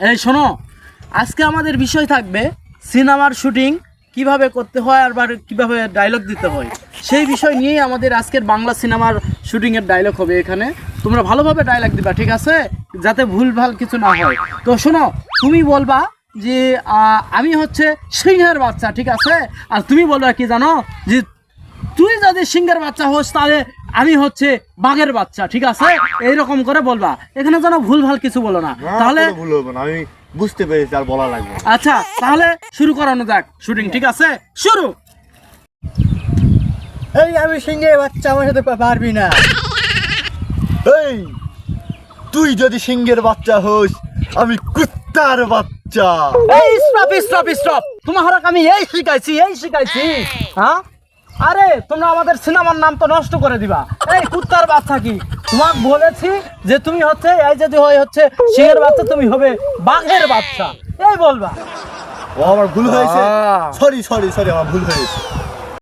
এই শোনো, আজকে আমাদের বিষয় থাকবে সিনেমার শুটিং কিভাবে করতে হয় আর কিভাবে ডায়লগ দিতে হয়, সেই বিষয় নিয়েই আমাদের আজকের বাংলা সিনেমার শুটিংয়ের ডায়লগ হবে। এখানে তোমরা ভালোভাবে ডায়লগ দিবা, ঠিক আছে, যাতে ভুলভাল কিছু না হয়। তো শোনো, তুমি বলবা যে আমি হচ্ছে সিংহের বাচ্চা, ঠিক আছে, আর তুমি বলবা কি জানো, যে তুই যদি সিংহের বাচ্চা হোস তাহলে আমি হচ্ছে বাঘের বাচ্চা, ঠিক আছে, এইরকম করে বলবা। এখানে যেন ভুলভাল কিছু বলো না, তাহলে ভুল হবে না, আমি বুঝতে পেরেছি, আর বলা লাগবে। আচ্ছা, তাহলে শুরু করানো যাক শুটিং, ঠিক আছে, শুরু। এই আমি সিংহের বাচ্চা, আমার সাথে পারবি না। এই তুই যদি সিংহের বাচ্চা হোস, আমি কুত্তার বাচ্চা। এই স্টপ, তোমার আমি এই শিখাইছি, হ্যাঁ? আরে তোমরা আমাদের সিনেমার নাম তো নষ্ট করে দিবা। এই কুত্তার বাচ্চা কি, তোমাকে বলেছি যে তুমি হচ্ছে এই যদি হচ্ছে সিংহের বাচ্চা, তুমি হবে বাঘের বাচ্চা, এই বলবা। ও আমার ভুল হয়েছে, সরি আমার ভুল হয়েছে।